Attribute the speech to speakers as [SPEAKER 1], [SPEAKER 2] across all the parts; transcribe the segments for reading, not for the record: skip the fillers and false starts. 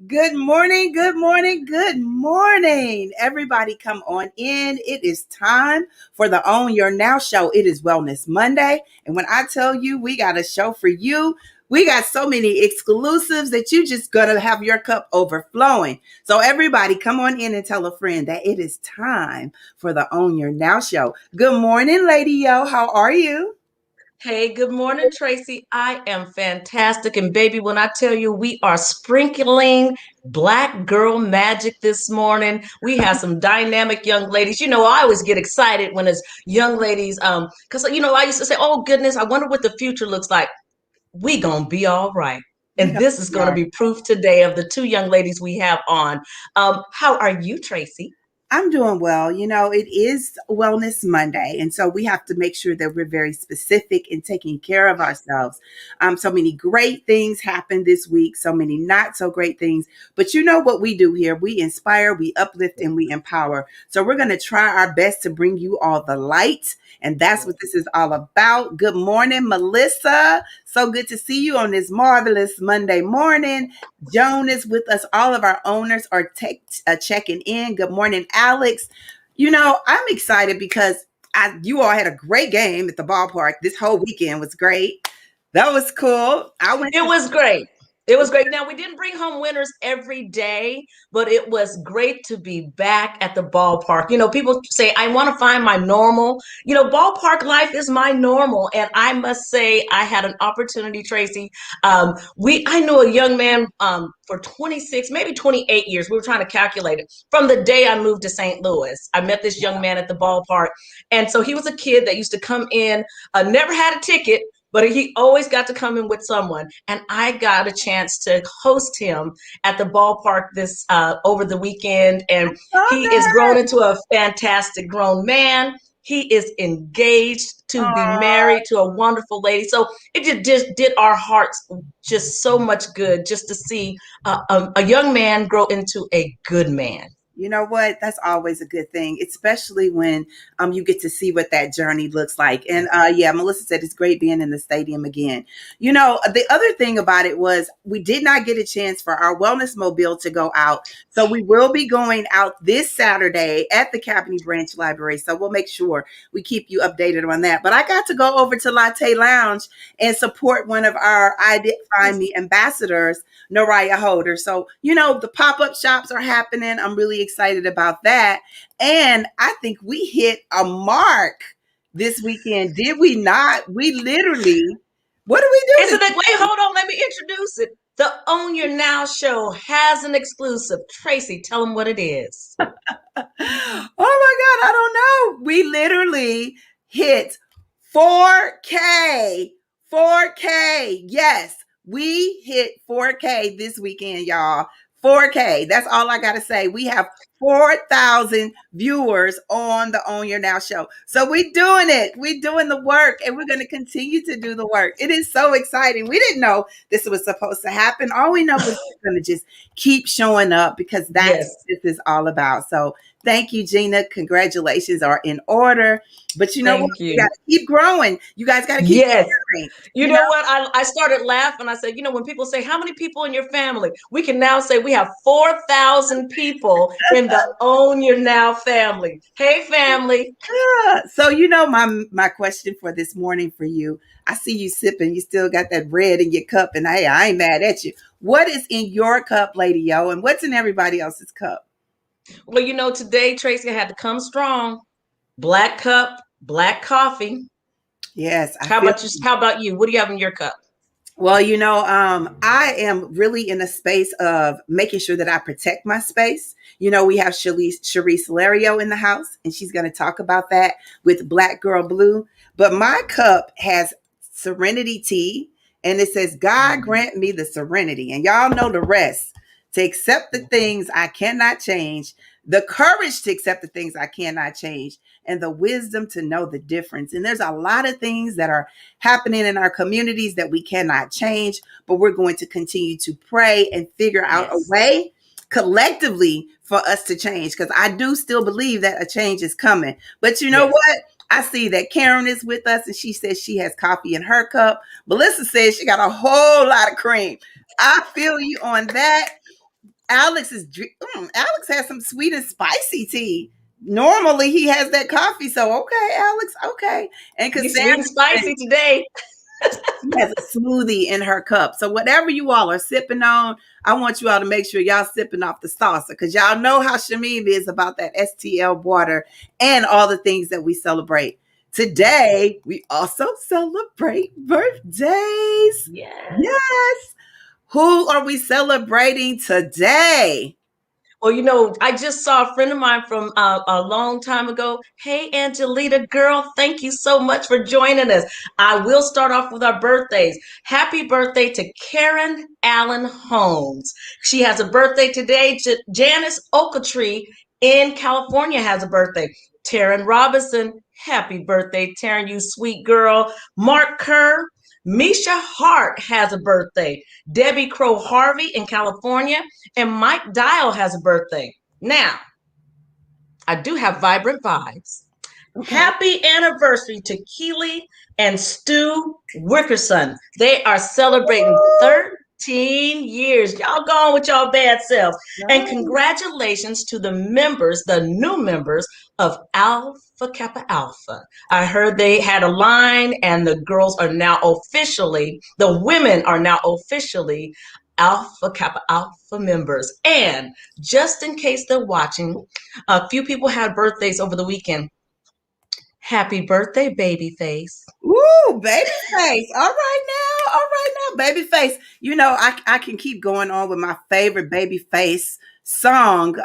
[SPEAKER 1] Good morning, good morning, good morning. Everybody come on in. It is time for the Own Your Now show. It is Wellness Monday. And when I tell you we got a show for you, we got so many exclusives that you just gonna have your cup overflowing. So everybody come on in and tell a friend that it is time for the Own Your Now show. Good morning, Lady Yo. How are you?
[SPEAKER 2] Hey, good morning, Tracie. I am fantastic. And baby, when I tell you we are sprinkling black girl magic this morning, we have some dynamic young ladies. I always get excited when it's young ladies. Because I used to say, oh goodness, I wonder what the future looks like. We gonna be all right.
[SPEAKER 1] We
[SPEAKER 2] And
[SPEAKER 1] gonna
[SPEAKER 2] this is
[SPEAKER 1] be
[SPEAKER 2] gonna
[SPEAKER 1] all right.
[SPEAKER 2] be proof today of the two young ladies we have on. How are you, Tracie?
[SPEAKER 1] I'm doing well. It is Wellness Monday. And so we have to make sure that we're very specific in taking care of ourselves. So many great things happened this week, so many not so great things. But you know what we do here? We inspire, we uplift, and we empower. So we're going to try our best to bring you all the light. And that's what this is all about. Good morning, Melissa. So good to see you on this marvelous Monday morning. Joan is with us. All of our owners are checking in. Good morning, Alex. I'm excited because you all had a great game at the ballpark. This whole weekend was great. That was cool. I went
[SPEAKER 2] It
[SPEAKER 1] to
[SPEAKER 2] was great. It was great. Now, we didn't bring home winners every day, but it was great to be back at the ballpark. People say, I want to find my normal. Ballpark life is my normal. And I must say, I had an opportunity, Tracie. I knew a young man for 26, maybe 28 years. We were trying to calculate it. From the day I moved to St. Louis, I met this young man at the ballpark. And so he was a kid that used to come in, never had a ticket, but he always got to come in with someone. And I got a chance to host him at the ballpark this over the weekend. And
[SPEAKER 1] saw
[SPEAKER 2] he is grown
[SPEAKER 1] that.
[SPEAKER 2] into a fantastic grown man. He is engaged to be
[SPEAKER 1] Aw.
[SPEAKER 2] married to a wonderful lady. So it just did our hearts just so much good just to see a young man grow into a good man.
[SPEAKER 1] You know what? That's always a good thing, especially when you get to see what that journey looks like. And yeah, Melissa said it's great being in the stadium again. The other thing about it was we did not get a chance for our wellness mobile to go out. So we will be going out this Saturday at the Cabaney Branch Library. So we'll make sure we keep you updated on that. But I got to go over to Latte Lounge and support one of our I Did Find Me ambassadors, Noraya Holder. So, the pop-up shops are happening. I'm really excited about that. And I think we hit a mark this weekend. Did we not? We literally, what do we do
[SPEAKER 2] Isn't
[SPEAKER 1] this
[SPEAKER 2] it? Wait, hold on. Let me introduce it. The Own Your Now show has an exclusive. Tracie, tell them what it is.
[SPEAKER 1] Oh my God, I don't know. We literally hit 4K. 4K. Yes, we hit 4K this weekend, y'all. 4K. That's all I got to say. We have 4,000 viewers on the Own Your Now show. So we're doing it. We're doing the work and we're going to continue to do the work. It is so exciting. We didn't know this was supposed to happen. All we know was we're going to just keep showing up because that's
[SPEAKER 2] Yes.
[SPEAKER 1] what this is all about. So thank you, Gina. Congratulations are in order. But you know what?
[SPEAKER 2] Thank
[SPEAKER 1] We
[SPEAKER 2] you.
[SPEAKER 1] got to keep growing. You guys got to keep
[SPEAKER 2] Yes.
[SPEAKER 1] sharing.
[SPEAKER 2] You
[SPEAKER 1] You know,
[SPEAKER 2] know what? I started laughing. I said, when people say, how many people in your family? We can now say we have 4,000 people in the Own Your Now family. Hey, family.
[SPEAKER 1] yeah. So my question for this morning for you. I see you sipping. You still got that red in your cup, and hey, I ain't mad at you. What is in your cup, Lady Yo, and what's in everybody else's cup?
[SPEAKER 2] Well, today, Tracie, had to come strong. Black cup, black coffee.
[SPEAKER 1] Yes, I
[SPEAKER 2] How
[SPEAKER 1] feel.
[SPEAKER 2] about you? How about you? What do you have in your cup?
[SPEAKER 1] Well, I am really in a space of making sure that I protect my space. We have Sharee Silerio in the house, and she's going to talk about that with Black Girl Blue. But my cup has serenity tea, and it says, God grant me the serenity. And y'all know the rest to accept the things I cannot change, the courage to accept the things I cannot change, and the wisdom to know the difference. And there's a lot of things that are happening in our communities that we cannot change, but we're going to continue to pray and figure out a
[SPEAKER 2] Yes.
[SPEAKER 1] way collectively for us to change, because I do still believe that a change is coming. But you know
[SPEAKER 2] Yes.
[SPEAKER 1] what? I see that Karen is with us and she says she has coffee in her cup. Melissa says she got a whole lot of cream. I feel you on that. Alex Alex has some sweet and spicy tea. Normally he has that coffee. So okay, Alex, okay. And
[SPEAKER 2] He's sweet and spicy today.
[SPEAKER 1] She has a smoothie in her cup. So whatever you all are sipping on, I want you all to make sure y'all sipping off the salsa, because y'all know how Shameem is about that STL water and all the things that we celebrate. Today, we also celebrate birthdays. Yes. Who are we celebrating today?
[SPEAKER 2] Well, I just saw a friend of mine from a long time ago. Hey, Angelita, girl, thank you so much for joining us. I will start off with our birthdays. Happy birthday to Karen Allen Holmes. She has a birthday today. Janice Oaktree in California has a birthday. Taryn Robinson, happy birthday, Taryn, you sweet girl. Mark Kerr, Misha Hart has a birthday. Debbie Crow Harvey in California, and Mike Dial has a birthday. Now, I do have vibrant vibes. Okay. Happy anniversary to Keely and Stu Wickerson. They are celebrating 13 years. Y'all gone with y'all bad selves. And congratulations to the new members of Alpha Kappa Alpha. I heard they had a line, and the women are now officially Alpha Kappa Alpha members. And just in case they're watching, a few people had birthdays over the weekend. Happy birthday, Babyface.
[SPEAKER 1] Ooh, Babyface. All right now, Babyface. I can keep going on with my favorite Babyface song.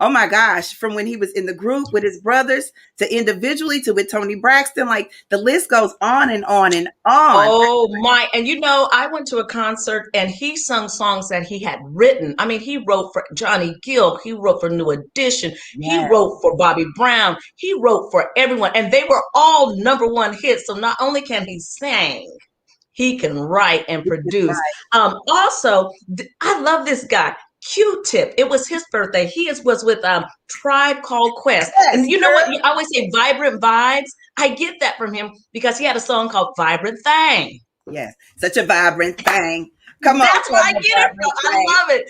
[SPEAKER 1] Oh my gosh, from when he was in the group with his brothers to individually to with Tony Braxton, like the list goes on and on and on.
[SPEAKER 2] Oh my, and I went to a concert and he sung songs that he had written. I mean, he wrote for Johnny Gill, he wrote for New Edition, he wrote for Bobby Brown, he wrote for everyone, and they were all #1 hits. So not only can he sing, he can write and produce. Also, I love this guy. Q-Tip. It was his birthday. He was with Tribe Called Quest. Yes, and you know what? You always say vibrant vibes. I get that from him because he had a song called Vibrant Thing.
[SPEAKER 1] Yes, such a vibrant thing. Come on.
[SPEAKER 2] That's where I get it from. I love it.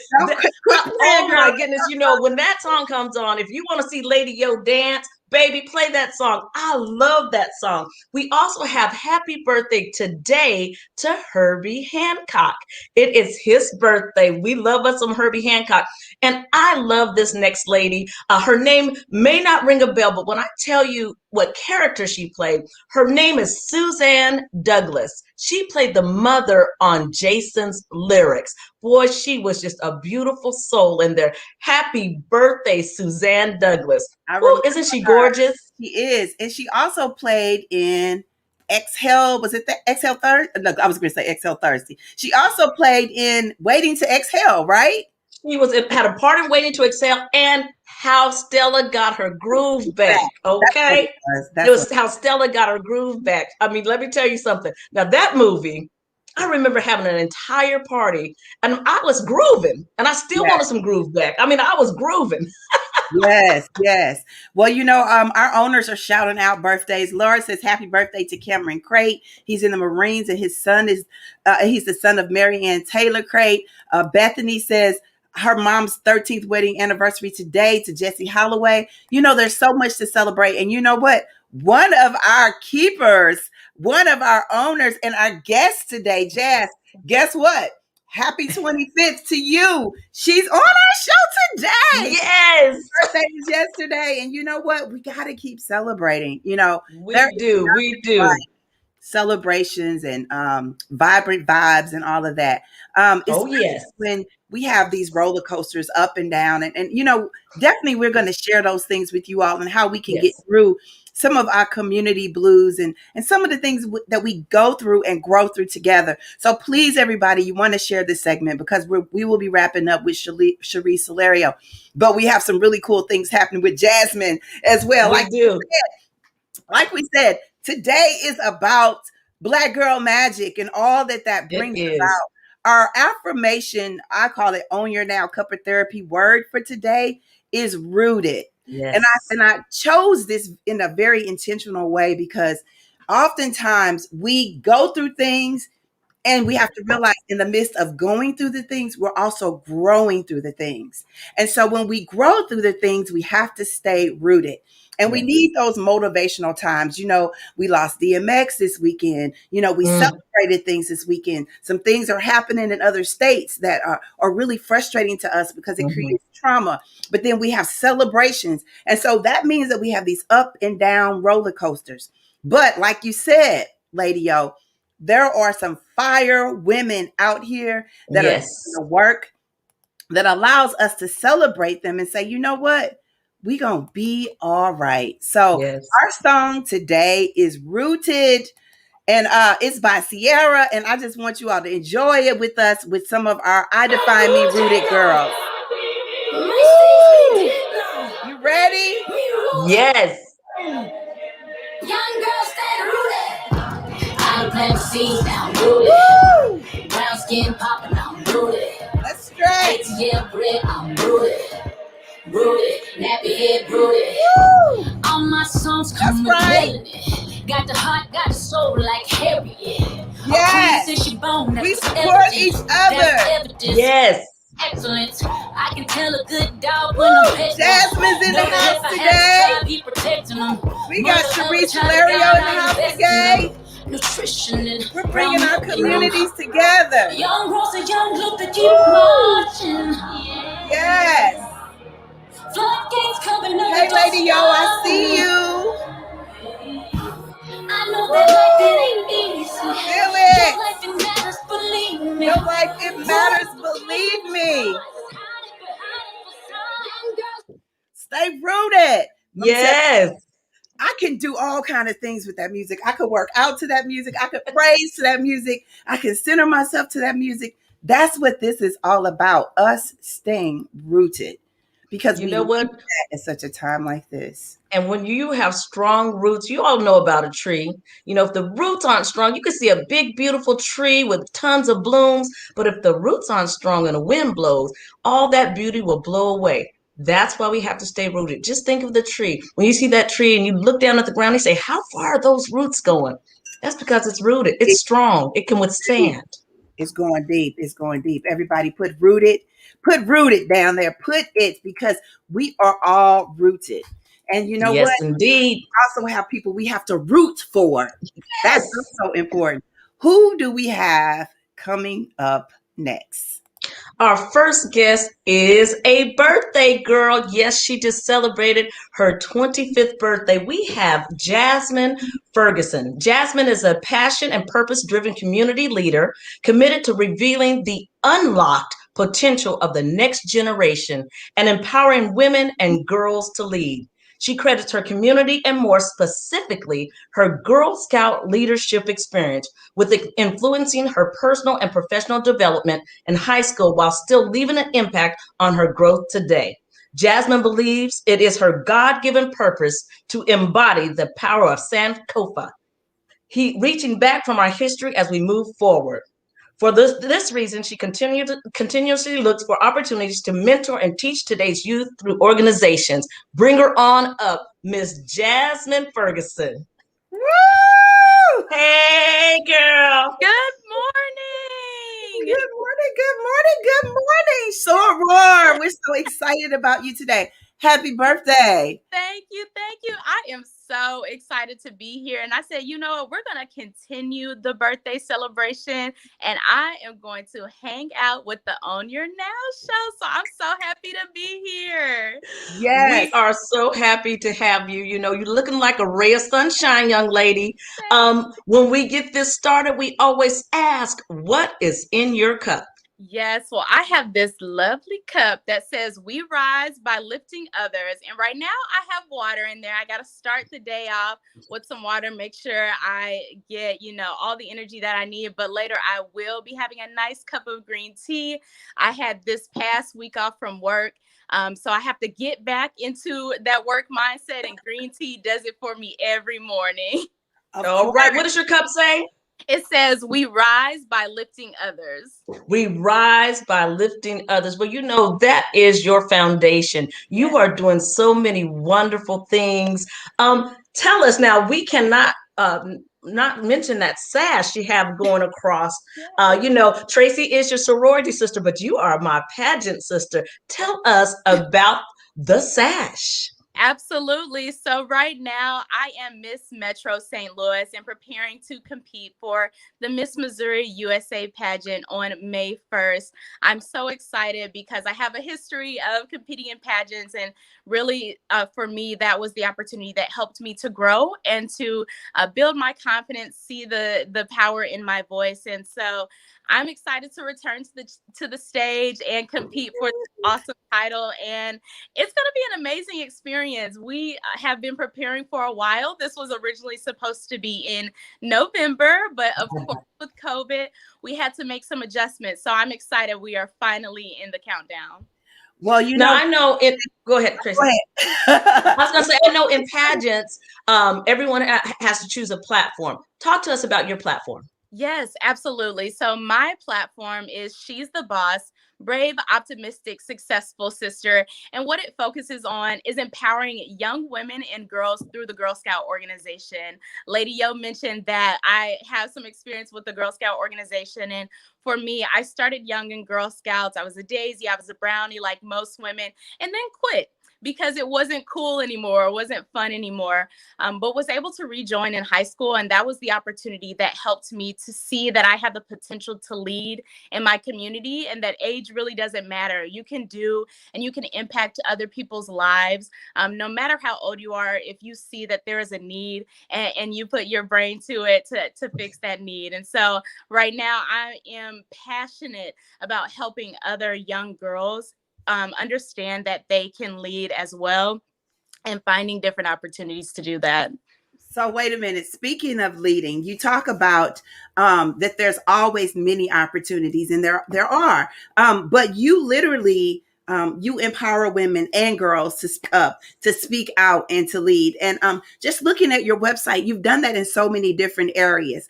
[SPEAKER 2] Oh my goodness. When that song comes on, if you want to see Lady Yo dance, baby, play that song. I love that song. We also have happy birthday today to Herbie Hancock. It is his birthday. We love us some Herbie Hancock. And I love this next lady. Her name may not ring a bell, but when I tell you what character she played, her name is Suzanne Douglas. She played the mother on Jason's Lyrics. Boy, she was just a beautiful soul in there. Happy birthday, Suzanne Douglas. Isn't she gorgeous?
[SPEAKER 1] She is. And she also played in Exhale. Was it the Exhale Thursday? No, I was going to say Exhale Thursday. She also played in Waiting to Exhale, right?
[SPEAKER 2] She had a part in Waiting to Exhale and How Stella Got Her Groove Back. Okay? It was How Stella Got Her Groove Back. I mean, let me tell you something. Now, that movie, I remember having an entire party and I was grooving, and I still wanted some groove back. I mean, I was grooving.
[SPEAKER 1] Yes. Well, our owners are shouting out birthdays. Laura says happy birthday to Cameron Crate. He's in the Marines, and his son is he's the son of Mary Ann Taylor Crate. Bethany says her mom's 13th wedding anniversary today to Jesse Holloway. There's so much to celebrate. And you know what? One of our keepers, one of our owners, and our guest today, Jazz, guess what? Happy 25th to you. She's on our show today.
[SPEAKER 2] Yes.
[SPEAKER 1] Her birthday is yesterday. And you know what? We got to keep celebrating.
[SPEAKER 2] We do.
[SPEAKER 1] Celebrations and vibrant vibes and all of that. When we have these roller coasters up and down. And definitely we're going to share those things with you all and how we can get through some of our community blues and some of the things that we go through and grow through together. So please, everybody, you want to share this segment because we will be wrapping up with Sharee Silerio. But we have some really cool things happening with Jazmyn as well. Like we said, today is about Black girl magic and all that brings about. Our affirmation, I call it Own Your Now Cup of Therapy word for today is rooted. Yes. And I chose this in a very intentional way because oftentimes we go through things And we have to realize in the midst of going through the things, we're also growing through the things. And so when we grow through the things, we have to stay rooted. And we need those motivational times. We lost DMX this weekend. We celebrated things this weekend. Some things are happening in other states that are really frustrating to us because it creates trauma. But then we have celebrations. And so that means that we have these up and down roller coasters. But like you said, Lady O, there are some fire women out here that are doing the work that allows us to celebrate them and say, you know what? We gonna be all right. So our song today is Rooted, and it's by Ciara, and I just want you all to enjoy it with us with some of our I Define Me Rooted girls. Woo! You ready?
[SPEAKER 2] Yes.
[SPEAKER 3] Young girls stay rooted. I'm planting seeds now, rooted. Brown skin popping, I'm rooted.
[SPEAKER 1] Let's stretch.
[SPEAKER 3] ATL bread, I'm rooted. Rooted, nappy head rooted. All my songs come with melody. Got the heart, got the soul like Harriet.
[SPEAKER 1] Yes. We support each other.
[SPEAKER 2] Yes.
[SPEAKER 3] Excellent. I can tell a good dog when I'm petting.
[SPEAKER 1] Jazmyn's in the house today. We got Sharee Silerio in the house today.
[SPEAKER 3] Nutrition and
[SPEAKER 1] we're bringing our communities together.
[SPEAKER 3] Young Rosa, young Luther, keep marching.
[SPEAKER 1] Yes.
[SPEAKER 3] Floodgates coming up.
[SPEAKER 1] Hey, Lady O, I see you.
[SPEAKER 3] I know that life it ain't easy.
[SPEAKER 1] Feel it.
[SPEAKER 3] Your life it matters, believe me.
[SPEAKER 1] Your life it matters, believe me. Stay rooted.
[SPEAKER 2] Yes.
[SPEAKER 1] I can do all kinds of things with that music. I could work out to that music. I could praise to that music. I can center myself to that music. That's what this is all about, us staying rooted. Because
[SPEAKER 2] you know what?
[SPEAKER 1] At such a time like this.
[SPEAKER 2] And when you have strong roots, you all know about a tree. If the roots aren't strong, you can see a big, beautiful tree with tons of blooms. But if the roots aren't strong and the wind blows, all that beauty will blow away. That's why we have to stay rooted. Just think of the tree. When you see that tree and you look down at the ground, you say, how far are those roots going? That's because it's rooted. It's strong. It can withstand.
[SPEAKER 1] It's going deep. It's going deep. Everybody put rooted down there. Put it, because we are all rooted. And you know what?
[SPEAKER 2] Yes, indeed.
[SPEAKER 1] We also have people we have to root for. That's so important. Who do we have coming up next?
[SPEAKER 2] Our first guest is a birthday girl. Yes, she just celebrated her 25th birthday. We have Jazmyn Ferguson. Jazmyn is a passion and purpose-driven community leader committed to revealing the unlocked potential of the next generation and empowering women and girls to lead. She credits her community and more specifically her Girl Scout leadership experience with influencing her personal and professional development in high school while still leaving an impact on her growth today. Jazmyn believes it is her God-given purpose to embody the power of Sankofa, reaching back from our history as we move forward. For this reason, she continuously looks for opportunities to mentor and teach today's youth through organizations. Bring her on up, Miss Jazmyn Ferguson.
[SPEAKER 1] Woo!
[SPEAKER 2] Hey, girl.
[SPEAKER 4] Good morning.
[SPEAKER 1] Good morning. Good morning. Good morning. Soror, we're so excited about you today. Happy birthday.
[SPEAKER 4] Thank you. Thank you. I am so excited to be here. And I said, you know what? We're going to continue the birthday celebration. And I am going to hang out with the On Your Now show. So I'm so happy to be here.
[SPEAKER 1] Yes.
[SPEAKER 2] We are so happy to have you. You're looking like a ray of sunshine, young lady. When we get this started, we always ask, what is in your cup?
[SPEAKER 4] Yes, well, I have this lovely cup that says we rise by lifting others. And right now I have water in there. I got to start the day off with some water, make sure I get, all the energy that I need. But later I will be having a nice cup of green tea. I had this past week off from work. So I have to get back into that work mindset, and green tea does it for me every morning.
[SPEAKER 2] All right. What does your cup say?
[SPEAKER 4] It says we rise by lifting others.
[SPEAKER 2] We rise by lifting others. Well, that is your foundation. You are doing so many wonderful things. Tell us now, we cannot not mention that sash you have going across. You know, Tracie is your sorority sister, but you are my pageant sister. Tell us about the sash.
[SPEAKER 4] Absolutely. So right now I am Miss Metro St. Louis and preparing to compete for the Miss Missouri USA pageant on May 1st. I'm so excited because I have a history of competing in pageants, and really for me, that was the opportunity that helped me to grow and to build my confidence, see the power in my voice. And so I'm excited to return to the stage and compete for this awesome title. And it's going to be an amazing experience. We have been preparing for a while. This was originally supposed to be in November, but of course, with COVID, we had to make some adjustments. So I'm excited we are finally in the countdown.
[SPEAKER 1] Well, you know,
[SPEAKER 2] I know it. Go ahead, Tracie.
[SPEAKER 1] Go ahead.
[SPEAKER 2] I was going to say, I know in pageants, everyone has to choose a platform. Talk to us about your platform.
[SPEAKER 4] Yes, absolutely. So my platform is She's the Boss, Brave, Optimistic, Successful Sister. And what it focuses on is empowering young women and girls through the Girl Scout organization. Lady Yo mentioned that I have some experience with the Girl Scout organization. And for me, I started young in Girl Scouts. I was a daisy, I was a brownie like most women, and then quit because it wasn't cool anymore, it wasn't fun anymore, but was able to rejoin in high school. And that was the opportunity that helped me to see that I had the potential to lead in my community and that age really doesn't matter. You can do and you can impact other people's lives, no matter how old you are, if you see that there is a need and you put your brain to it to fix that need. And so right now I am passionate about helping other young girls understand that they can lead as well and finding different opportunities to do that.
[SPEAKER 1] So wait a minute. Speaking of leading, you talk about that there's always many opportunities, and there are. But you literally you empower women and girls to speak up, to speak out, and to lead. And just looking at your website, you've done that in so many different areas.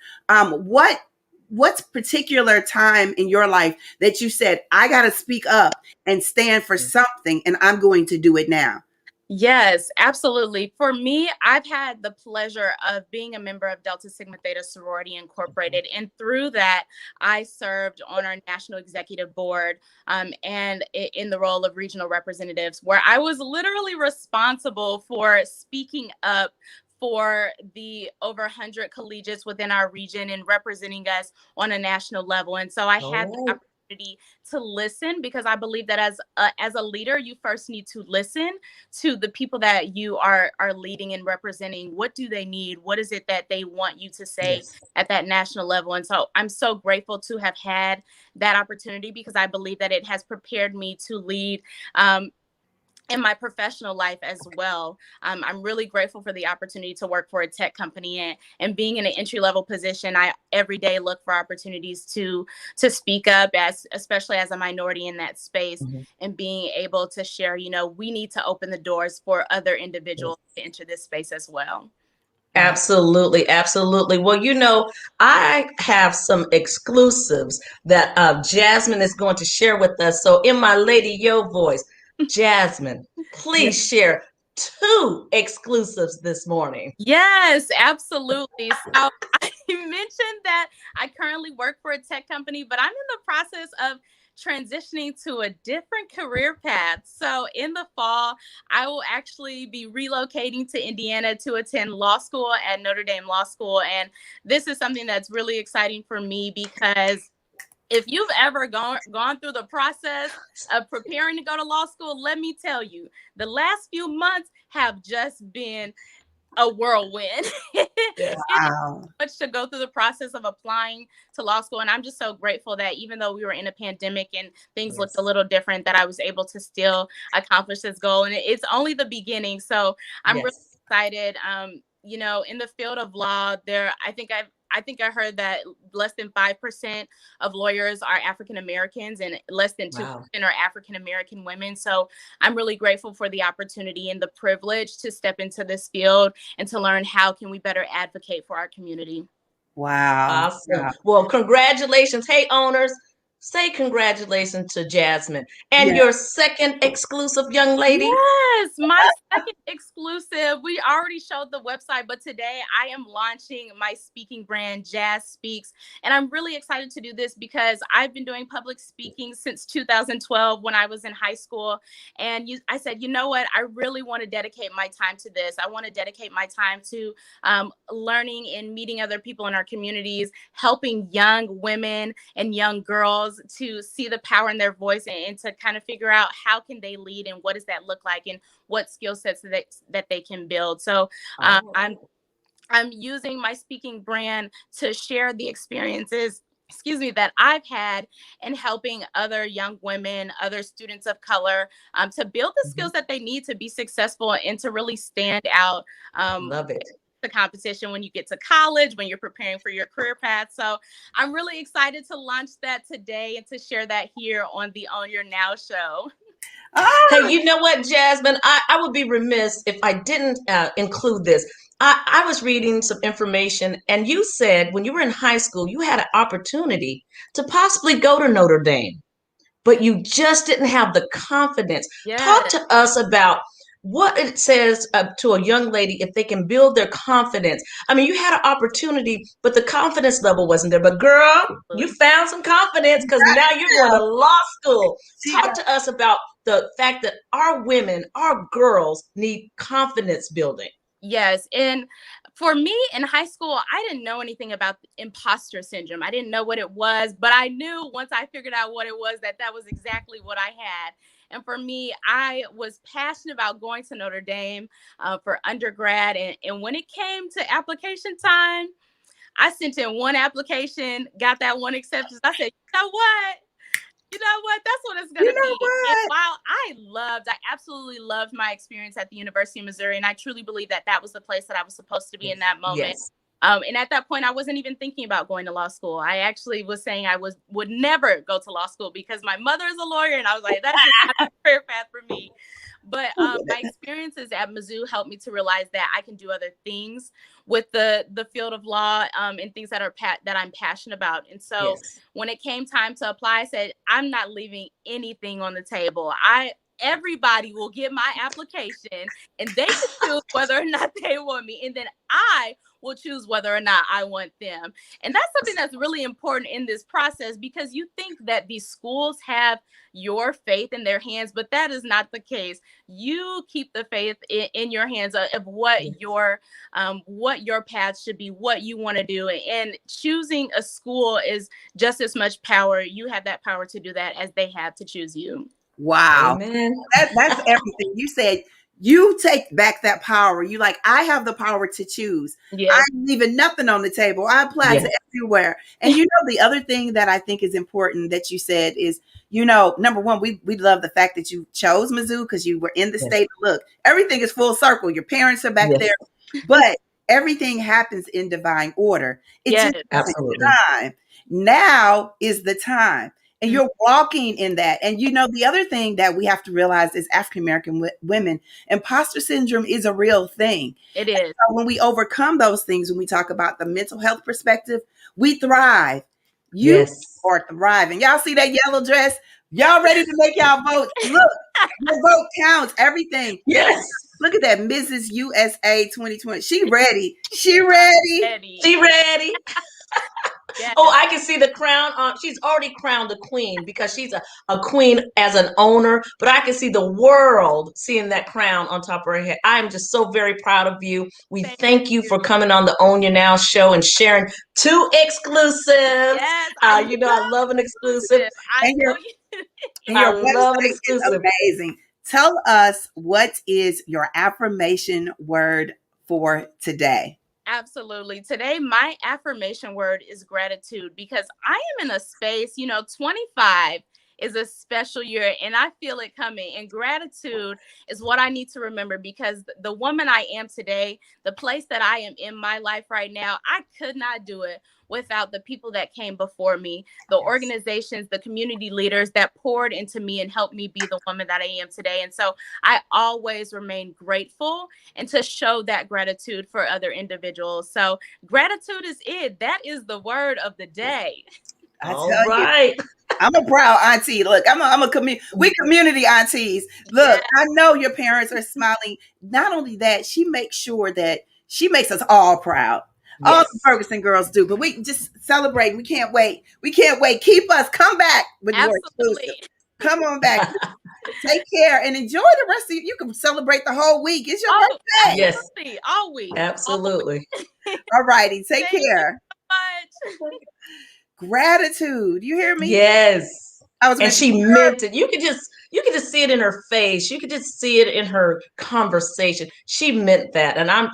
[SPEAKER 1] What's particular time in your life that you said, I got to speak up and stand for something, and I'm going to do it now?
[SPEAKER 4] Yes, absolutely. For me, I've had the pleasure of being a member of Delta Sigma Theta Sorority Incorporated. And through that, I served on our national executive board and in the role of regional representatives, where I was literally responsible for speaking up for the over 100 collegiates within our region and representing us on a national level. And so I had the opportunity to listen, because I believe that as a leader, you first need to listen to the people that you are leading and representing. What do they need? What is it that they want you to say at that national level? And so I'm so grateful to have had that opportunity, because I believe that it has prepared me to lead in my professional life as well. I'm really grateful for the opportunity to work for a tech company, and being in an entry-level position, I every day look for opportunities to speak up, especially as a minority in that space, and being able to share, we need to open the doors for other individuals to enter this space as well.
[SPEAKER 2] Absolutely. Absolutely. Well, I have some exclusives that Jazmyn is going to share with us. So in my Lady Yo voice, Jazmyn, please share 2 exclusives this morning.
[SPEAKER 4] Yes, absolutely. So I mentioned that I currently work for a tech company, but I'm in the process of transitioning to a different career path. So in the fall, I will actually be relocating to Indiana to attend law school at Notre Dame Law School. And this is something that's really exciting for me, because if you've ever gone through the process of preparing to go to law school, let me tell you, the last few months have just been a whirlwind.
[SPEAKER 1] Wow.
[SPEAKER 4] Much to go through the process of applying to law school. And I'm just so grateful that even though we were in a pandemic and things looked a little different, that I was able to still accomplish this goal. And it's only the beginning. So I'm really excited. In the field of law, I think I heard that less than 5% of lawyers are African Americans, and less than 2% are African American women. So I'm really grateful for the opportunity and the privilege to step into this field and to learn how can we better advocate for our community.
[SPEAKER 1] Wow.
[SPEAKER 2] Awesome. Well, congratulations. Hey, owners, say congratulations to Jazmyn and
[SPEAKER 1] Yeah.
[SPEAKER 2] your second exclusive young lady.
[SPEAKER 4] Yes, my second exclusive. We already showed the website, but today I am launching my speaking brand, Jazz Speaks. And I'm really excited to do this because I've been doing public speaking since 2012 when I was in high school. And I said, you know what? I really want to dedicate my time to this. I want to dedicate my time to learning and meeting other people in our communities, helping young women and young girls to see the power in their voice and to kind of figure out how can they lead and what does that look like and what skill sets that they can build. So I'm using my speaking brand to share the experiences, that I've had in helping other young women, other students of color, to build the skills that they need to be successful and to really stand out.
[SPEAKER 2] Love it.
[SPEAKER 4] The competition when you get to college, when you're preparing for your career path. So I'm really excited to launch that today and to share that here on the Own Your Now show.
[SPEAKER 2] Hey, you know what, Jazmyn? I would be remiss if I didn't include this. I was reading some information, and you said when you were in high school, you had an opportunity to possibly go to Notre Dame, but you just didn't have the confidence.
[SPEAKER 4] Yes.
[SPEAKER 2] Talk to us about what it says to a young lady if they can build their confidence. I mean, you had an opportunity, but the confidence level wasn't there. But girl, you found some confidence because now you're going to law school. Talk to us about the fact that our women, our girls need confidence building.
[SPEAKER 4] Yes. And for me in high school, I didn't know anything about imposter syndrome. I didn't know what it was, but I knew once I figured out what it was, that was exactly what I had. And for me, I was passionate about going to Notre Dame for undergrad. And when it came to application time, I sent in one application, got that one acceptance. I said, you know what? That's what it's going to be. And while I absolutely loved my experience at the University of Missouri, and I truly believe that was the place that I was supposed to be in that moment.
[SPEAKER 2] Yes.
[SPEAKER 4] And at that point, I wasn't even thinking about going to law school. I actually was saying I would never go to law school because my mother is a lawyer, and I was like, that's just not a career path for me. But my experiences at Mizzou helped me to realize that I can do other things with the field of law and things that I'm passionate about. And so when it came time to apply, I said, I'm not leaving anything on the table. Everybody will get my application and they can choose whether or not they want me. And then I will choose whether or not I want them. And that's something that's really important in this process, because you think that these schools have your faith in their hands, but that is not the case. You keep the faith in your hands of what your path should be, what you want to do. And choosing a school is just as much power. You have that power to do that as they have to choose you.
[SPEAKER 1] Wow.
[SPEAKER 2] Amen.
[SPEAKER 1] That's everything. You said you take back that power. You like, I have the power to choose.
[SPEAKER 4] Yes.
[SPEAKER 1] I'm leaving nothing on the table. I apply to everywhere. And the other thing that I think is important that you said is, number one, we love the fact that you chose Mizzou because you were in the state. Look, everything is full circle. Your parents are back there, but everything happens in divine order. It's
[SPEAKER 2] absolutely
[SPEAKER 1] time. Now is the time. And you're walking in that. And the other thing that we have to realize is African-American women, imposter syndrome is a real thing.
[SPEAKER 4] It is.
[SPEAKER 1] And so when we overcome those things, when we talk about the mental health perspective, we thrive. You are thriving. Y'all see that yellow dress? Y'all ready to make y'all votes? Look, your vote counts. Everything.
[SPEAKER 2] Yes.
[SPEAKER 1] Look at that, Mrs. USA 2020. She ready. She ready.
[SPEAKER 2] She ready. Yes. Oh, I can see the crown. She's already crowned a queen because she's a queen as an owner, but I can see the world seeing that crown on top of her head. I'm just so very proud of you. We thank you for coming on the Own Your Now show and sharing 2 exclusives.
[SPEAKER 4] Yes,
[SPEAKER 2] I love an exclusive.
[SPEAKER 1] I love an exclusive. Amazing. Tell us, what is your affirmation word for today?
[SPEAKER 4] Absolutely. Today, my affirmation word is gratitude, because I am in a space, 25 is a special year and I feel it coming. And gratitude is what I need to remember, because the woman I am today, the place that I am in my life right now, I could not do it without the people that came before me, the organizations, the community leaders that poured into me and helped me be the woman that I am today. And so I always remain grateful and to show that gratitude for other individuals. So gratitude is it. That is the word of the day.
[SPEAKER 1] I
[SPEAKER 2] All
[SPEAKER 1] tell you.
[SPEAKER 2] right.
[SPEAKER 1] I'm a proud auntie. Look, we community aunties. Look,
[SPEAKER 4] Yeah.
[SPEAKER 1] I know your parents are smiling. Not only that, she makes sure that she makes us all proud. All the
[SPEAKER 2] Yes.
[SPEAKER 1] Ferguson girls do, but we just celebrate. We can't wait. We can't wait. Keep us. Come back with more exclusive.
[SPEAKER 4] Absolutely.
[SPEAKER 1] Come on back. Take care and enjoy the rest of you. Can celebrate the whole week. It's your
[SPEAKER 4] Oh,
[SPEAKER 1] birthday.
[SPEAKER 2] Yes.
[SPEAKER 4] absolutely. All week. All
[SPEAKER 2] Absolutely.
[SPEAKER 4] week.
[SPEAKER 1] All righty. Take
[SPEAKER 4] Thank you
[SPEAKER 1] care.
[SPEAKER 4] so much.
[SPEAKER 1] Gratitude. You hear me?
[SPEAKER 2] Yes.
[SPEAKER 1] I was
[SPEAKER 2] And
[SPEAKER 1] mentioning.
[SPEAKER 2] she meant it. You could just see it in her face. You could just see it in her conversation. She meant that. And I'm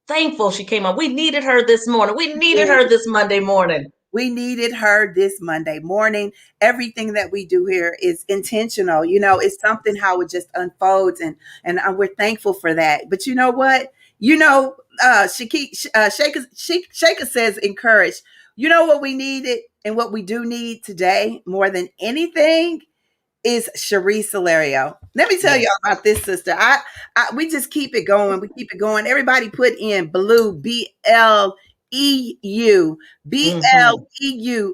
[SPEAKER 2] thankful she came on. We needed her this morning. We needed her this Monday morning.
[SPEAKER 1] We needed her this Monday morning. Everything that we do here is intentional. It's something how it just unfolds, and we're thankful for that. But you know what? Shaka says encourage. You know what we needed and what we do need today more than anything is Sharee Silerio. Let me tell
[SPEAKER 2] Yes.
[SPEAKER 1] y'all about this sister. We just keep it going. We keep it going. Everybody put in blue, BLEU,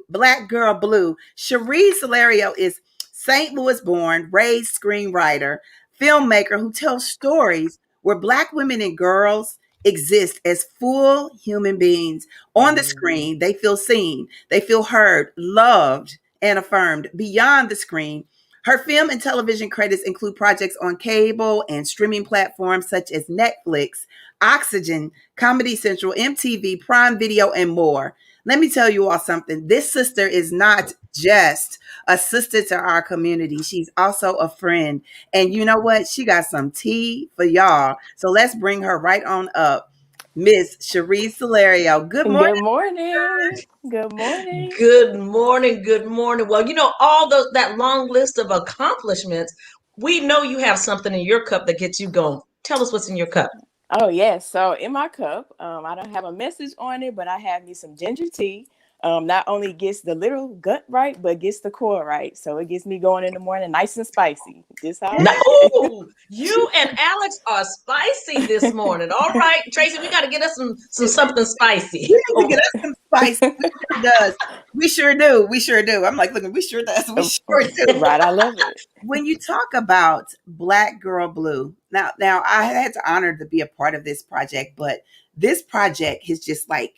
[SPEAKER 1] Black Girl Blue. Sharee Silerio is St. Louis born, raised screenwriter, filmmaker who tells stories where Black women and girls exist as full human beings. On the screen, they feel seen, they feel heard, loved, and affirmed. Beyond the screen, her film and television credits include projects on cable and streaming platforms such as Netflix, Oxygen, Comedy Central, MTV, Prime Video, and more. Let me tell you all something. This sister is not just a sister to our community. She's also a friend. And you know what? She got some tea for y'all. So let's bring her right on up. Miss Sharee Silerio. Good morning.
[SPEAKER 5] Good morning. Good morning.
[SPEAKER 2] Good morning. Good morning. Well, all that long list of accomplishments, we know you have something in your cup that gets you going. Tell us what's in your cup.
[SPEAKER 5] Oh yes. So in my cup, I don't have a message on it, but I have me some ginger tea. Not only gets the little gut right, but gets the core right. So it gets me going in the morning, nice and spicy. Just how.
[SPEAKER 2] Now, ooh, you and Alex are spicy this morning. All right, Tracie, we got to get us some something spicy.
[SPEAKER 1] We need to get us some spice. We sure does. We sure do. We sure do. I'm like, look, we sure does. We sure do.
[SPEAKER 5] Right. I love it.
[SPEAKER 1] When you talk about Black Girl Blue, now I had the honor to be a part of this project, but this project is just like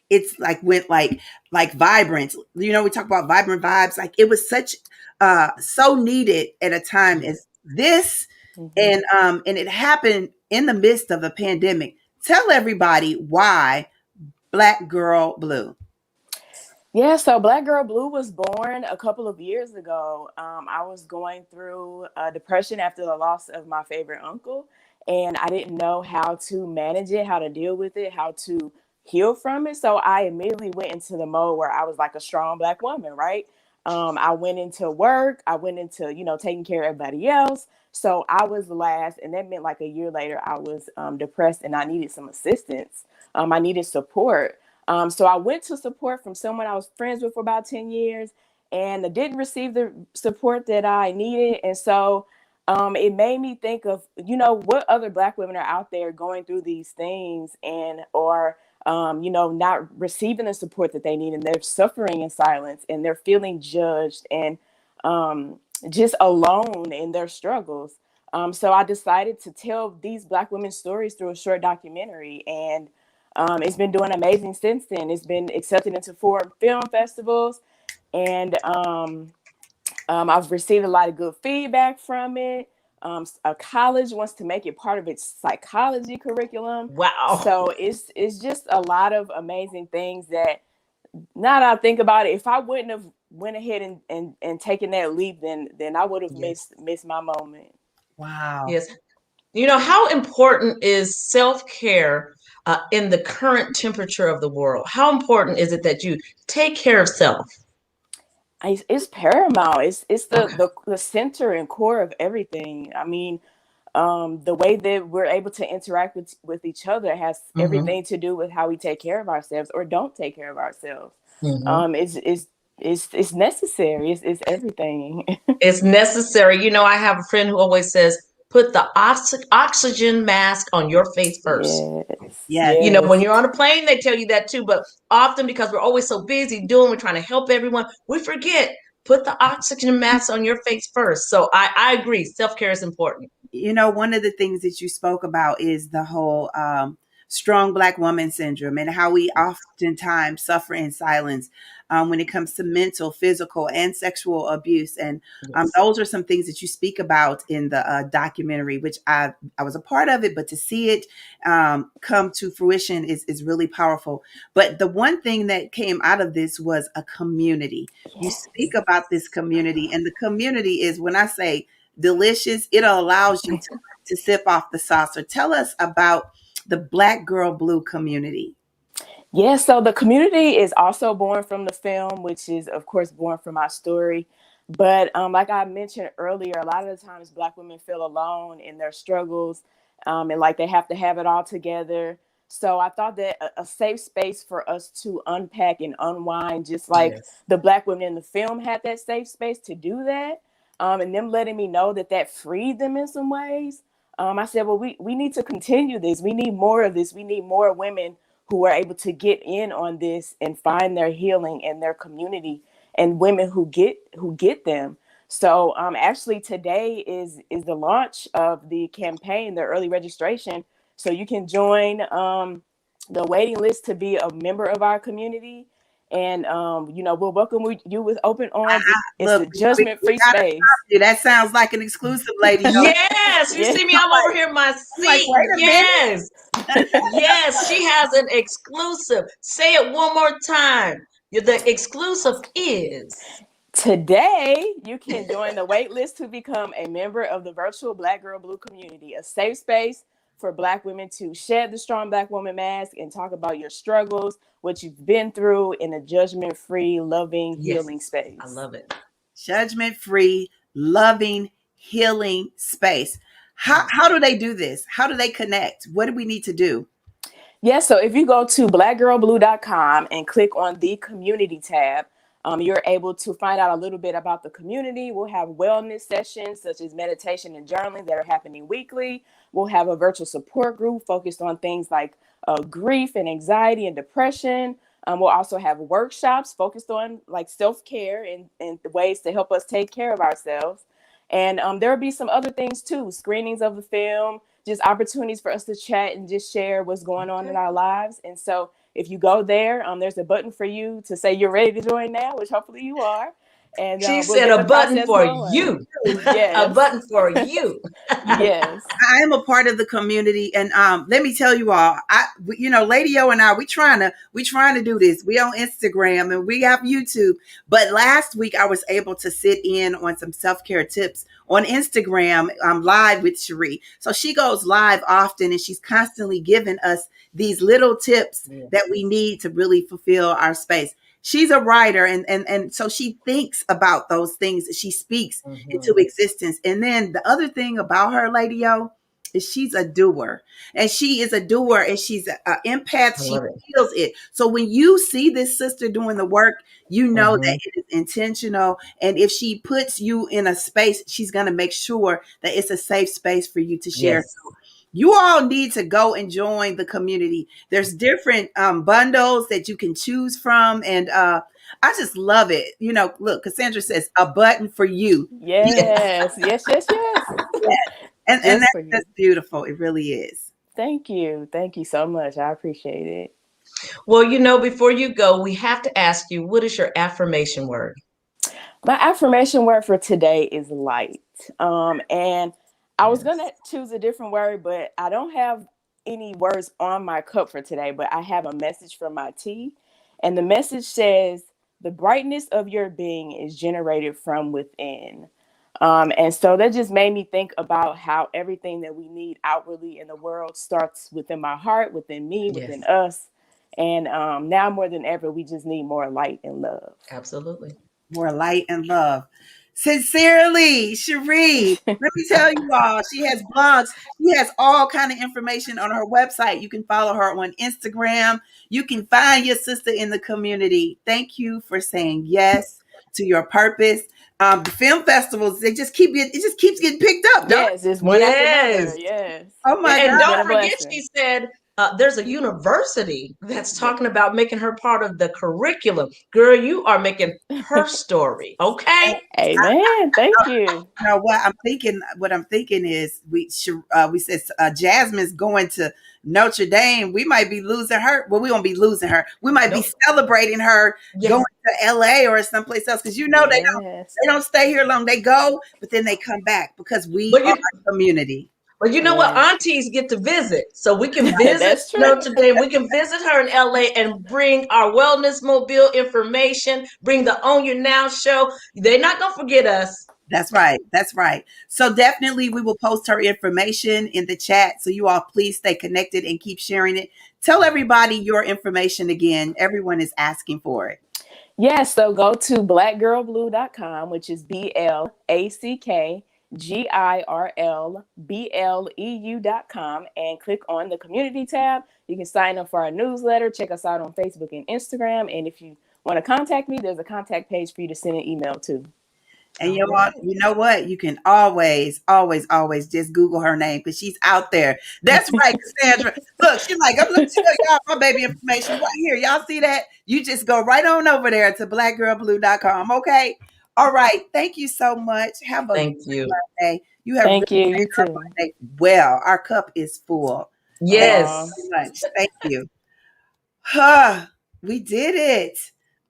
[SPEAKER 1] it's like went like vibrant. We talk about vibrant vibes. Like it was such so needed at a time as this, and it happened in the midst of a pandemic. Tell everybody why Black Girl Blue.
[SPEAKER 5] Yeah, so Black Girl Blue was born a couple of years ago. I was going through depression after the loss of my favorite uncle, and I didn't know how to manage it, how to deal with it, how to heal from it. So I immediately went into the mode where I was like a strong Black woman, right? I went into work, I went into, taking care of everybody else. So I was last, and that meant like a year later, I was depressed and I needed some assistance. I needed support. So I went to support from someone I was friends with for about 10 years, and I didn't receive the support that I needed. And so it made me think of, what other Black women are out there going through these things or not receiving the support that they need, and they're suffering in silence, and they're feeling judged and just alone in their struggles. So I decided to tell these Black women's stories through a short documentary, and it's been doing amazing since then. It's been accepted into 4 film festivals, and I've received a lot of good feedback from it. A college wants to make it part of its psychology curriculum.
[SPEAKER 2] Wow.
[SPEAKER 5] So it's just a lot of amazing things that, now that I think about it, if I wouldn't have went ahead and taken that leap, then I would have missed my moment.
[SPEAKER 1] Wow.
[SPEAKER 2] Yes. How important is self-care in the current temperature of the world? How important is it that you take care of self?
[SPEAKER 5] It's paramount. It's the center and core of everything. I mean, the way that we're able to interact with each other has everything to do with how we take care of ourselves or don't take care of ourselves. It's necessary. It's everything.
[SPEAKER 2] It's necessary. I have a friend who always says, put the oxygen mask on your face first.
[SPEAKER 1] Yes.
[SPEAKER 2] You know, when you're on a plane, they tell you that too. But often, because we're always so busy we're trying to help everyone, we forget, put the oxygen mask on your face first. So I agree. Self-care is important.
[SPEAKER 1] You know, one of the things that you spoke about is the whole strong Black woman syndrome and how we oftentimes suffer in silence when it comes to mental, physical, and sexual abuse. And those are some things that you speak about in the documentary, which I was a part of it, but to see it come to fruition is really powerful. But the one thing that came out of this was a community. You speak about this community, and the community is, when I say delicious, it allows you to sip off the saucer. Tell us about the Black Girl Blue community.
[SPEAKER 5] Yeah, so the community is also born from the film, which is, of course, born from my story. But like I mentioned earlier, a lot of the times Black women feel alone in their struggles and like they have to have it all together. So I thought that a safe space for us to unpack and unwind, just like the Black women in the film had that safe space to do that, and them letting me know that freed them in some ways. I said, well, we need to continue this. We need more of this. We need more women who are able to get in on this and find their healing in their community, and women who get them. So actually today is the launch of the campaign, the early registration. So you can join the waiting list to be a member of our community. And, we'll welcome you with open arms. It's a judgment-free space.
[SPEAKER 1] That sounds like an exclusive, lady.
[SPEAKER 2] Yes, you see me, I'm over here in my seat.
[SPEAKER 1] Like, wait a
[SPEAKER 2] yes. Yes, she has an exclusive. Say it one more time. The exclusive is...
[SPEAKER 5] Today, you can join the wait list to become a member of the virtual Black Girl Blue community, a safe space for Black women to shed the strong Black woman mask and talk about your struggles, what you've been through, in a judgment-free, loving, healing space.
[SPEAKER 2] I love it.
[SPEAKER 1] Judgment-free, loving, healing space. How do they do this? How do they connect? What do we need to do?
[SPEAKER 5] Yeah, so if you go to blackgirlblue.com and click on the community tab, you're able to find out a little bit about the community. We'll have wellness sessions such as meditation and journaling that are happening weekly. We'll have a virtual support group focused on things like grief and anxiety and depression. We'll also have workshops focused on like self-care and the ways to help us take care of ourselves. And there'll be some other things too, screenings of the film, just opportunities for us to chat and just share what's going on in our lives. And so if you go there, there's a button for you to say you're ready to join now, which hopefully you are. And
[SPEAKER 2] she said a button for you.
[SPEAKER 5] Yes.
[SPEAKER 2] A button for you.
[SPEAKER 5] Yes.
[SPEAKER 1] I am a part of the community, and let me tell you all, Lady O and I, we trying to do this. We on Instagram and we have YouTube. But last week I was able to sit in on some self-care tips on Instagram. I'm live with Sharee. So she goes live often, and she's constantly giving us these little tips that we need to really fulfill our space. She's a writer, and so she thinks about those things that she speaks into existence. And then the other thing about her, Lady O, is she's a doer. And she is a doer, and she's an empath. She feels it. So when you see this sister doing the work, you know that it is intentional. And if she puts you in a space, she's going to make sure that it's a safe space for you to share.
[SPEAKER 2] Yes.
[SPEAKER 1] So you all need to go and join the community. There's different bundles that you can choose from. And I just love it. Look, Cassandra says a button for you.
[SPEAKER 5] Yes.
[SPEAKER 1] And that's beautiful. It really is.
[SPEAKER 5] Thank you. Thank you so much. I appreciate it.
[SPEAKER 2] Well, before you go, we have to ask you, what is your affirmation word?
[SPEAKER 5] My affirmation word for today is light. And I was going to choose a different word, but I don't have any words on my cup for today, but I have a message from my tea. And the message says, the brightness of your being is generated from within. And so that just made me think about how everything that we need outwardly in the world starts within my heart, within me, within us. And now more than ever, we just need more light and love.
[SPEAKER 2] Absolutely.
[SPEAKER 1] More light and love. Sincerely, Sharee, let me tell you all, she has blogs. She has all kind of information on her website. You can follow her on Instagram. You can find your sister in the community. Thank you for saying yes to your purpose. The film festivals, it just keeps getting picked up, don't it?
[SPEAKER 5] Yes, it's one after another.
[SPEAKER 2] Yes.
[SPEAKER 5] Yes.
[SPEAKER 1] Oh my
[SPEAKER 2] And
[SPEAKER 1] God.
[SPEAKER 2] don't
[SPEAKER 5] Been a
[SPEAKER 2] forget,
[SPEAKER 5] blessing.
[SPEAKER 2] she said there's a university that's talking about making her part of the curriculum. Girl, you are making her story, okay?
[SPEAKER 5] Amen. Thank you.
[SPEAKER 1] You know what I'm thinking is we said Jazmyn's going to Notre Dame. We might be losing her. Well, we won't be losing her. We might be
[SPEAKER 2] Nope.
[SPEAKER 1] celebrating her
[SPEAKER 2] Yes.
[SPEAKER 1] going to LA or someplace else, because
[SPEAKER 5] Yes.
[SPEAKER 1] they don't stay here long. They go, but then they come back because we
[SPEAKER 2] But
[SPEAKER 1] are a community.
[SPEAKER 2] But you know what?
[SPEAKER 5] Yes.
[SPEAKER 2] Aunties get to visit. So we can visit
[SPEAKER 5] That's true.
[SPEAKER 2] Notre Dame. We can visit her in LA and bring our wellness mobile information, bring the Own Your Now show. They're not going to forget us.
[SPEAKER 1] That's right. That's right. So definitely we will post her information in the chat. So you all please stay connected and keep sharing it. Tell everybody your information again. Everyone is asking for it.
[SPEAKER 5] Yes, so go to blackgirlblue.com, which is BlackGirlBleu.com, and click on the community tab. You can sign up for our newsletter, check us out on Facebook and Instagram. And if you want to contact me, there's a contact page for you to send an email to.
[SPEAKER 1] And you know what? You can always just Google her name because she's out there. That's right, Cassandra. Look, she's like, I'm going to tell y'all my baby information right here. Y'all see that? You just go right on over there to blackgirlblue.com. Okay. All right. Thank you so much. Have a
[SPEAKER 2] Thank you.
[SPEAKER 1] Monday. You have
[SPEAKER 5] Thank
[SPEAKER 1] really
[SPEAKER 5] you. You too.
[SPEAKER 1] Monday well. Our cup is full.
[SPEAKER 2] Yes.
[SPEAKER 1] Thank you so much. Thank you. We did it.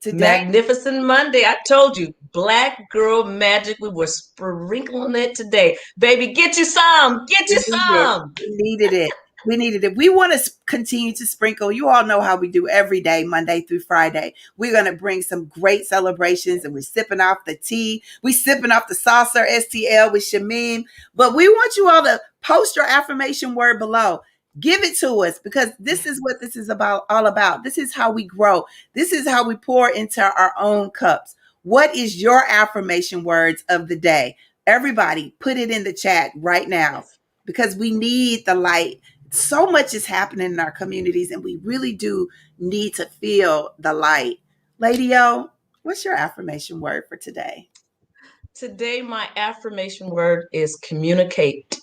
[SPEAKER 1] Today.
[SPEAKER 2] Magnificent Monday. I told you, Black Girl Magic. We were sprinkling it today. Baby, get you some. Get you some.
[SPEAKER 1] We needed it. We needed it. We want to continue to sprinkle. You all know how we do every day, Monday through Friday. We're going to bring some great celebrations, and we're sipping off the tea. We're sipping off the saucer STL with Shameem. But we want you all to post your affirmation word below. Give it to us, because this is what this is all about. This is how we grow. This is how we pour into our own cups. What is your affirmation words of the day? Everybody, put it in the chat right now, because we need the light. So much is happening in our communities, and we really do need to feel the light. Lady O, what's your affirmation word for today?
[SPEAKER 2] Today, my affirmation word is communicate.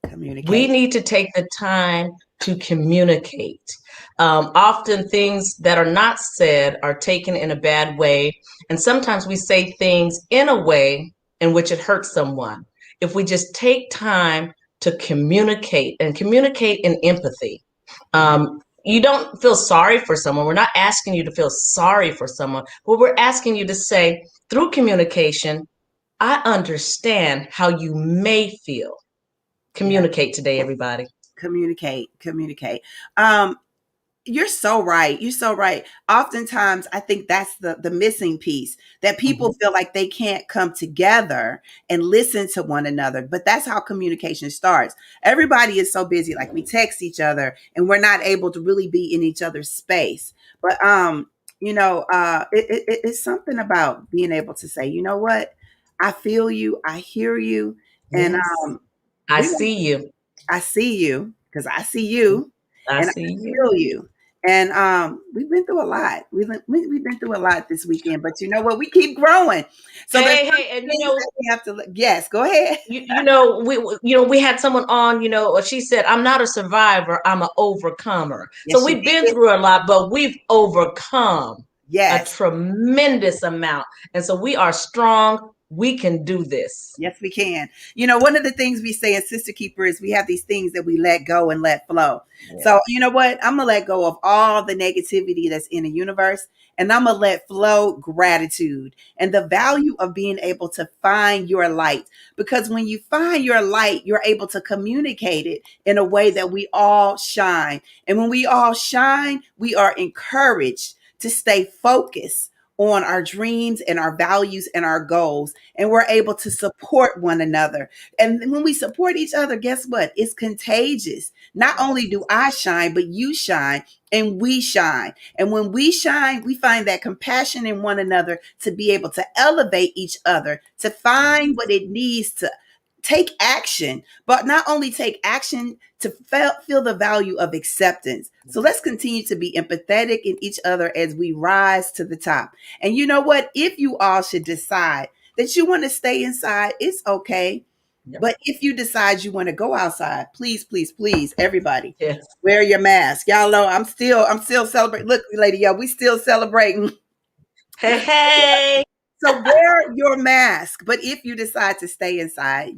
[SPEAKER 1] Communicate.
[SPEAKER 2] We need to take the time to communicate. Often things that are not said are taken in a bad way. And sometimes we say things in a way in which it hurts someone. If we just take time to communicate and communicate in empathy, you don't feel sorry for someone. We're not asking you to feel sorry for someone, but we're asking you to say, through communication, I understand how you may feel. Communicate today, everybody.
[SPEAKER 1] Communicate. You're so right. You're so right. Oftentimes, I think that's the missing piece, that people feel like they can't come together and listen to one another. But that's how communication starts. Everybody is so busy, like we text each other and we're not able to really be in each other's space. But it's something about being able to say, you know what? I feel you. I hear you.
[SPEAKER 2] Yes.
[SPEAKER 1] And
[SPEAKER 2] I see you.
[SPEAKER 1] I see you, because I see you.
[SPEAKER 2] I
[SPEAKER 1] And
[SPEAKER 2] see
[SPEAKER 1] I
[SPEAKER 2] you.
[SPEAKER 1] feel you. And we've been through a lot. We've been through a lot this weekend, but you know what? We keep growing. So
[SPEAKER 2] hey, and you know,
[SPEAKER 1] we have to. Yes, go ahead.
[SPEAKER 2] we had someone on. She said, "I'm not a survivor. I'm an overcomer."
[SPEAKER 1] Yes,
[SPEAKER 2] so we've been through a lot, but we've overcome a tremendous amount, and so we are strong. We can do this.
[SPEAKER 1] Yes, we can. One of the things we say in Sister Keeper is we have these things that we let go and let flow. Yeah. So you know what? I'm going to let go of all the negativity that's in the universe, and I'm going to let flow gratitude and the value of being able to find your light. Because when you find your light, you're able to communicate it in a way that we all shine. And when we all shine, we are encouraged to stay focused on our dreams and our values and our goals. And we're able to support one another. And when we support each other, guess what? It's contagious. Not only do I shine, but you shine and we shine. And when we shine, we find that compassion in one another to be able to elevate each other, to find what it needs to take action, but not only take action to feel the value of acceptance. So let's continue to be empathetic in each other as we rise to the top. And you know what? If you all should decide that you want to stay inside, it's okay. Yep. But if you decide you want to go outside, please, please, please, everybody, yes, wear your mask. Y'all know I'm still celebrating. Look, lady, we still celebrating.
[SPEAKER 2] Hey, hey.
[SPEAKER 1] So wear your mask. But if you decide to stay inside,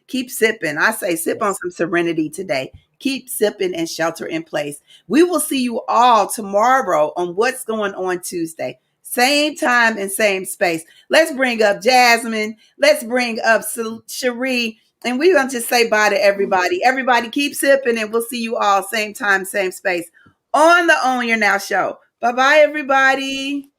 [SPEAKER 1] keep sipping. I say sip on some serenity today. Keep sipping and shelter in place. We will see you all tomorrow on What's Going On Tuesday. Same time and same space. Let's bring up Jazmyn. Let's bring up Sharee. And we're going to just say bye to everybody. Everybody keep sipping, and we'll see you all same time, same space on the Own Your Now show. Bye-bye, everybody.